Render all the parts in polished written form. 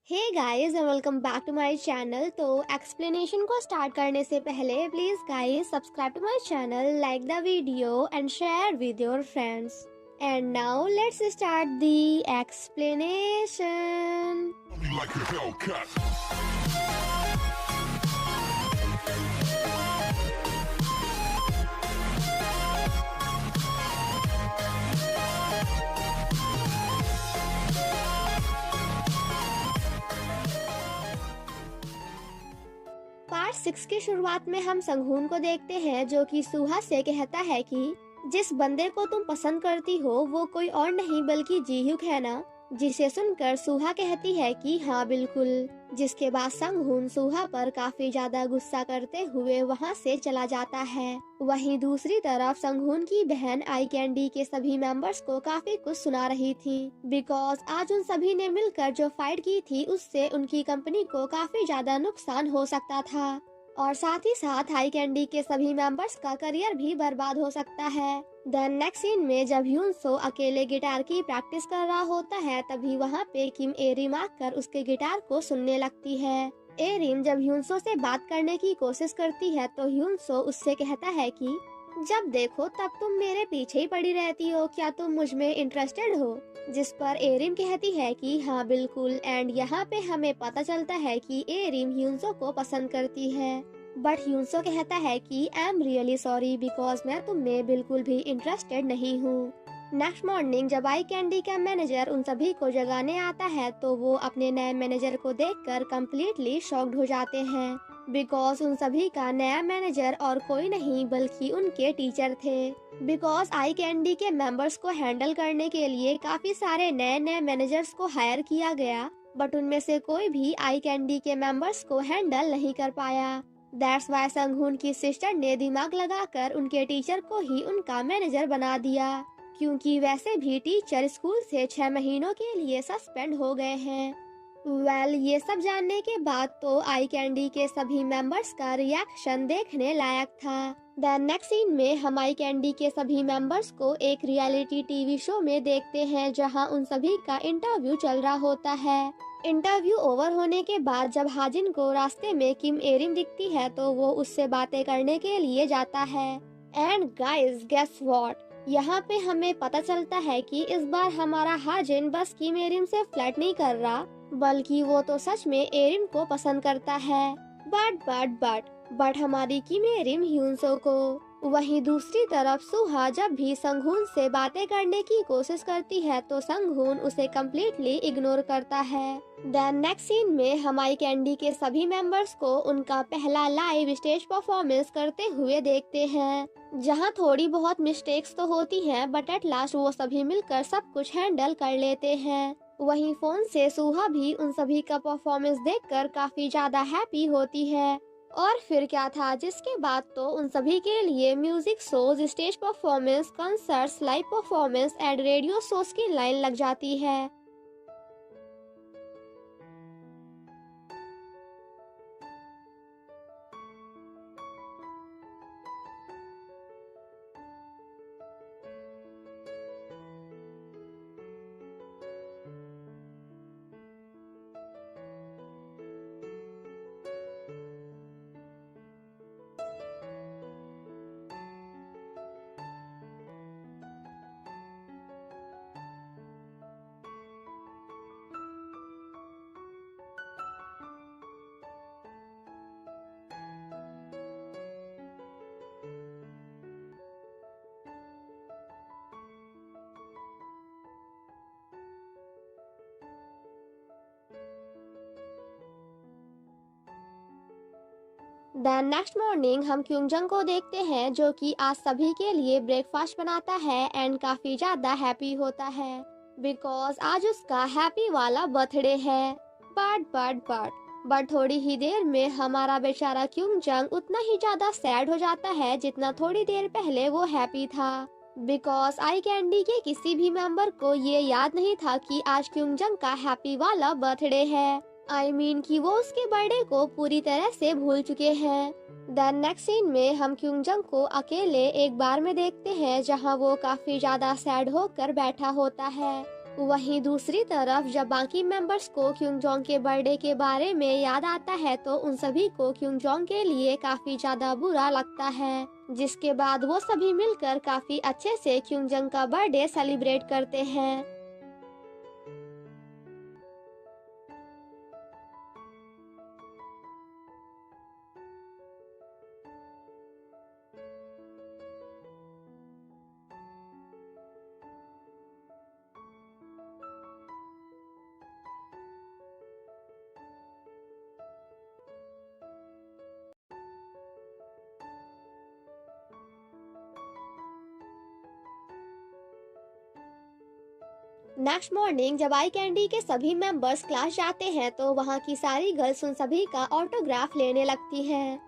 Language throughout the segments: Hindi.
Hey guys and welcome back to my channel. तो एक्सप्लेनेशन को स्टार्ट करने से पहले please guys subscribe to my channel, like the video and share with your friends. And now let's start the explanation. Like a Hellcat. Part 6 की शुरुआत में हम संघून को देखते हैं जो कि सुहा से कहता है कि जिस बंदे को तुम पसंद करती हो वो कोई और नहीं बल्कि जीह्यूक है ना। जिसे सुनकर सुहा कहती है कि हाँ बिल्कुल। जिसके बाद संघून सुहा पर काफी ज्यादा गुस्सा करते हुए वहाँ से चला जाता है। वहीं दूसरी तरफ संघून की बहन आई कैंडी के सभी मेंबर्स को काफी कुछ सुना रही थी, बिकॉज आज उन सभी ने मिलकर जो फाइट की थी उससे उनकी कंपनी को काफी ज्यादा नुकसान हो सकता था और साथ ही साथ आई कैंडी के सभी मेंबर्स का करियर भी बर्बाद हो सकता है। देन नेक्स्ट सीन में जब ह्यूनसो अकेले गिटार की प्रैक्टिस कर रहा होता है तभी वहाँ पे किम एरिम आकर उसके गिटार को सुनने लगती है। एरिम जब ह्यूनसो से बात करने की कोशिश करती है तो ह्यूनसो उससे कहता है कि जब देखो तब तुम मेरे पीछे ही पड़ी रहती हो, क्या तुम मुझ में इंटरेस्टेड हो? जिस पर एरिम कहती है कि हाँ बिल्कुल। एंड यहाँ पे हमें पता चलता है कि एरिम ह्यूनसो को पसंद करती है, बट ह्यूनसो कहता है कि I am really sorry because मैं तुम में बिल्कुल भी इंटरेस्टेड नहीं हूँ। नेक्स्ट मॉर्निंग जब आई कैंडी का मैनेजर उन सभी को जगाने आता है तो वो अपने नए मैनेजर को देखकर कम्प्लीटली शॉक्ड हो जाते हैं, बिकॉज उन सभी का नया मैनेजर और कोई नहीं बल्कि उनके टीचर थे। बिकॉज आई कैंडी के मेंबर्स को हैंडल करने के लिए काफी सारे नए नए मैनेजर्स को हायर किया गया, बट उनमें से कोई भी आई कैंडी के मेंबर्स को हैंडल नहीं कर पाया। दैट्स वाई संघून की सिस्टर ने दिमाग लगाकर उनके टीचर को ही उनका मैनेजर बना दिया, क्योंकि वैसे भी टीचर स्कूल से 6 महीनों के लिए सस्पेंड हो गए हैं। ये सब जानने के बाद तो आई कैंडी के सभी मेंबर्स का रिएक्शन देखने लायक था। देन नेक्स्ट सीन में हम आई कैंडी के सभी मेंबर्स को एक रियलिटी टीवी शो में देखते हैं जहां उन सभी का इंटरव्यू चल रहा होता है। इंटरव्यू ओवर होने के बाद जब हाजिन को रास्ते में किम एरिम दिखती है तो वो उससे बातें करने के लिए जाता है। एंड गाइस गेस व्हाट, यहाँ पे हमें पता चलता है कि इस बार हमारा हाजिन बस किम एरिम से फ्लर्ट नहीं कर रहा बल्कि वो तो सच में एरिम को पसंद करता है। बट हमारी किम एरिम ह्यूनसो को। वहीं दूसरी तरफ सुहा जब भी संघून से बातें करने की कोशिश करती है तो संघून उसे कम्प्लीटली इग्नोर करता है। देन नेक्स्ट सीन में हम आई कैंडी के सभी मेंबर्स को उनका पहला लाइव स्टेज परफॉर्मेंस करते हुए देखते हैं, जहां थोड़ी बहुत मिस्टेक्स तो होती हैं बट एट लास्ट वो सभी मिलकर सब कुछ हैंडल कर लेते हैं। वहीं फोन से सुहा भी उन सभी का परफॉर्मेंस देखकर काफी ज्यादा हैप्पी होती है। और फिर क्या था, जिसके बाद तो उन सभी के लिए music shows, stage performance, concerts, live performance and radio shows की लाइन लग जाती है। देन नेक्स्ट मॉर्निंग हम क्योंजंग को देखते हैं जो कि आज सभी के लिए ब्रेकफास्ट बनाता है एंड काफी ज्यादा हैप्पी होता है बिकॉज आज उसका हैप्पी वाला बर्थडे है। बट थोड़ी ही देर में हमारा बेचारा क्योंजंग उतना ही ज्यादा सैड हो जाता है जितना थोड़ी देर पहले वो हैप्पी था, बिकॉज आई कैंडी के किसी भी मेंबर को ये याद नहीं था कि आज क्योंजंग का हैप्पी वाला बर्थडे है। कि वो उसके बर्थडे को पूरी तरह से भूल चुके हैं। देन नेक्स्ट सीन में हम क्योंजंग को अकेले एक बार में देखते हैं जहां वो काफी ज्यादा सैड होकर बैठा होता है। वहीं दूसरी तरफ जब बाकी मेंबर्स को क्यूंग जोंग के बर्थडे के बारे में याद आता है तो उन सभी को क्यूंग जोंग के लिए काफी ज्यादा बुरा लगता है, जिसके बाद वो सभी मिलकर काफी अच्छे से क्यूंग जोंग का बर्थडे सेलिब्रेट करते हैं। नेक्स्ट मॉर्निंग जब आई कैंडी के सभी मेंबर्स क्लास जाते हैं तो वहाँ की सारी गर्ल्स उन सभी का ऑटोग्राफ लेने लगती हैं।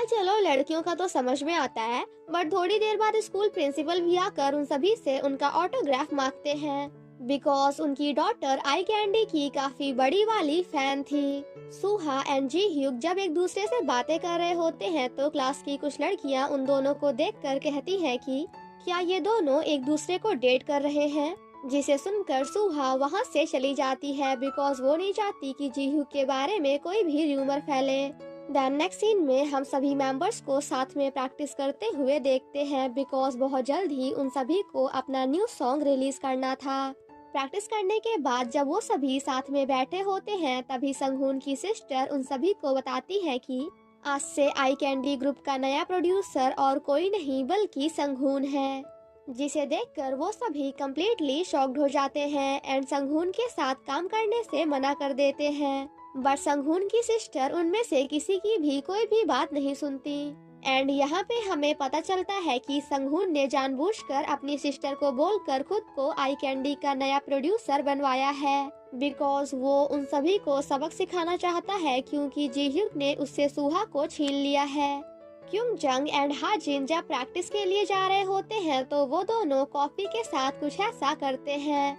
चलो लड़कियों का तो समझ में आता है, बट थोड़ी देर बाद स्कूल प्रिंसिपल भी आकर उन सभी से उनका ऑटोग्राफ मांगते हैं, बिकॉज उनकी डॉटर आई कैंडी की काफी बड़ी वाली फैन थी। सुहा एंड जी ह्यूक जब एक दूसरे से बातें कर रहे होते हैं तो क्लास की कुछ लड़कियां उन दोनों को देखकर कहती हैं कि क्या ये दोनों एक दूसरे को डेट कर रहे हैं, जिसे सुनकर सुहा वहाँ से चली जाती है बिकॉज वो नहीं चाहती कि जी ह्यूक के बारे में कोई भी र्यूमर फैले। देन नेक्स्ट सीन में हम सभी मेंबर्स को साथ में प्रैक्टिस करते हुए देखते हैं बिकॉज बहुत जल्द ही उन सभी को अपना न्यू सॉन्ग रिलीज करना था। प्रैक्टिस करने के बाद जब वो सभी साथ में बैठे होते हैं तभी संगहून की सिस्टर उन सभी को बताती है कि आज से आई कैंडी ग्रुप का नया प्रोड्यूसर और कोई नहीं बल्कि संगहून है, जिसे देखकर वो सभी कम्प्लीटली शॉक्ड हो जाते हैं एंड संगहून के साथ काम करने से मना कर देते हैं। बट संगहून की सिस्टर उनमें से किसी की भी कोई भी बात नहीं सुनती एंड यहाँ पे हमें पता चलता है कि संगहून ने जानबूझकर अपनी सिस्टर को बोलकर खुद को आई कैंडी का नया प्रोड्यूसर बनवाया है बिकॉज वो उन सभी को सबक सिखाना चाहता है, क्योंकि जी ह्यूक ने उससे सुहा को छीन लिया है। क्यूंग जंग एंड हाजिन जब प्रैक्टिस के लिए जा रहे होते हैं तो वो दोनों कॉफी के साथ कुछ ऐसा करते हैं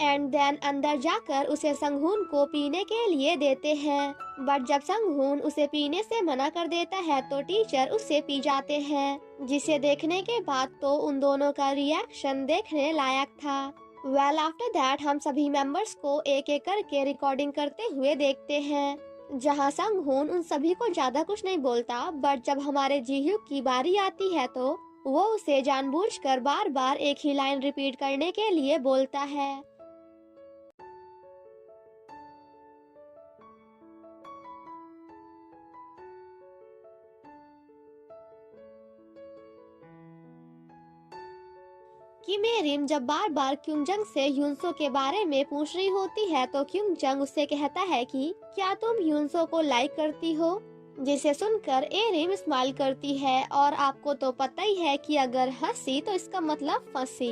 एंड देन अंदर जाकर उसे संगहून को पीने के लिए देते हैं, बट जब संगहून उसे पीने से मना कर देता है तो टीचर उससे पी जाते हैं, जिसे देखने के बाद तो उन दोनों का रिएक्शन देखने लायक था। आफ्टर दैट हम सभी मेंबर्स को एक एक करके रिकॉर्डिंग करते हुए देखते हैं, जहां संगहून उन सभी को ज्यादा कुछ नहीं बोलता, बट जब हमारे जी ह्यूक की बारी आती है तो वो उसे जानबूझकर बार बार एक ही लाइन रिपीट करने के लिए बोलता है। कि मेरिम जब बार बार क्यूंग जंग से ह्यूनसो के बारे में पूछ रही होती है तो क्यूंग जंग उससे कहता है कि क्या तुम ह्यूनसो को लाइक करती हो, जिसे सुनकर एरिम स्माइल करती है और आपको तो पता ही है कि अगर हंसी तो इसका मतलब फंसी,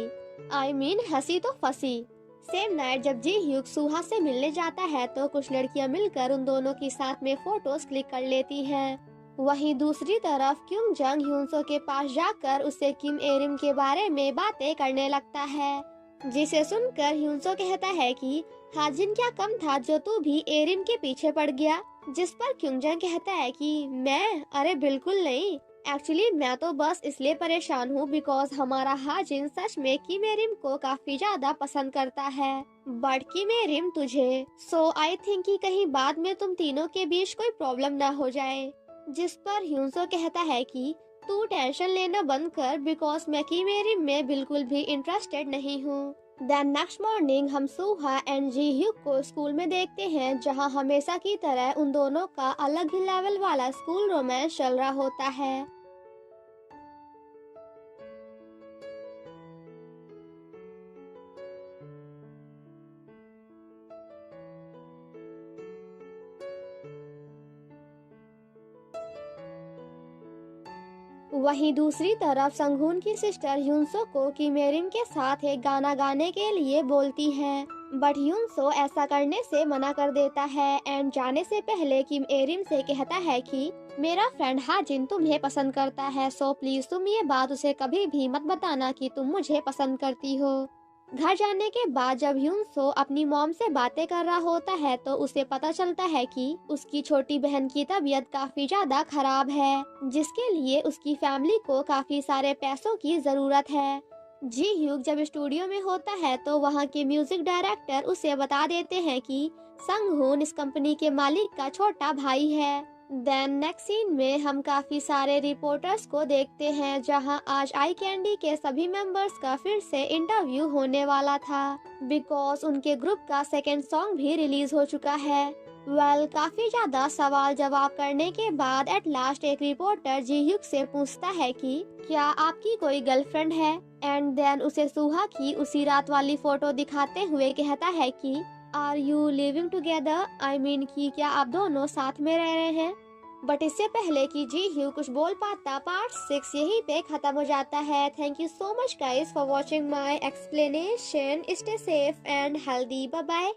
हंसी तो फंसी। सेम नाइट जब जी ह्यूक सुहा से मिलने जाता है तो कुछ लड़कियां मिलकर उन दोनों की साथ में फोटोज क्लिक कर लेती हैं। वहीं दूसरी तरफ क्यूंग जंग ह्यूनसो के पास जाकर उससे किम एरिम के बारे में बातें करने लगता है, जिसे सुनकर ह्यूनसो कहता है कि हाजिन क्या कम था जो तू भी एरिम के पीछे पड़ गया, जिस पर क्यूंग जंग कहता है कि मैं अरे बिल्कुल नहीं, एक्चुअली मैं तो बस इसलिए परेशान हूँ बिकॉज हमारा हाजिन सच में किम एरिम को काफी ज्यादा पसंद करता है, बट किम एरिम तुझे, सो आई थिंक कि कहीं बाद में तुम तीनों के बीच कोई प्रॉब्लम ना हो जाए, जिस पर ह्यूनसो कहता है कि तू टेंशन लेना बंद कर बिकॉज मैं किम एरिम में बिल्कुल भी इंटरेस्टेड नहीं हूँ। देन नेक्स्ट मॉर्निंग हम सुहा एंड जी ह्यूक को स्कूल में देखते हैं, जहाँ हमेशा की तरह उन दोनों का अलग ही लेवल वाला स्कूल रोमांस चल रहा होता है। वहीं दूसरी तरफ संगहून की सिस्टर ह्यूनसो को किम एरिम के साथ एक गाना गाने के लिए बोलती है, बट ह्यूनसो ऐसा करने से मना कर देता है एंड जाने से पहले किम एरिम से कहता है कि मेरा फ्रेंड हाजिन तुम्हें पसंद करता है, सो प्लीज तुम ये बात उसे कभी भी मत बताना कि तुम मुझे पसंद करती हो। घर जाने के बाद जब ह्यून सो अपनी मॉम से बातें कर रहा होता है तो उसे पता चलता है कि उसकी छोटी बहन की तबीयत काफी ज्यादा खराब है, जिसके लिए उसकी फैमिली को काफी सारे पैसों की जरूरत है। जी ह्यूक जब स्टूडियो में होता है तो वहाँ के म्यूजिक डायरेक्टर उसे बता देते हैं कि संगहोन इस कंपनी के मालिक का छोटा भाई है। देन नेक्स्ट सीन में हम काफी सारे रिपोर्टर्स को देखते हैं जहां आज आई कैंडी के सभी मेंबर्स का फिर से इंटरव्यू होने वाला था, बिकॉज उनके ग्रुप का सेकेंड सॉन्ग भी रिलीज हो चुका है। काफी ज्यादा सवाल जवाब करने के बाद एट लास्ट एक रिपोर्टर जी ह्यूक से पूछता है कि क्या आपकी कोई गर्लफ्रेंड है, एंड देन उसे सुहा की उसी रात वाली फोटो दिखाते हुए कहता है कि are you living together, I mean कि क्या आप दोनों साथ में रह रहे हैं। बट इससे पहले कि जी ह्यू कुछ बोल पाता, पार्ट 6 यहीं पे खत्म हो जाता है। Thank you so much guys for watching my explanation. Stay safe and healthy, bye bye.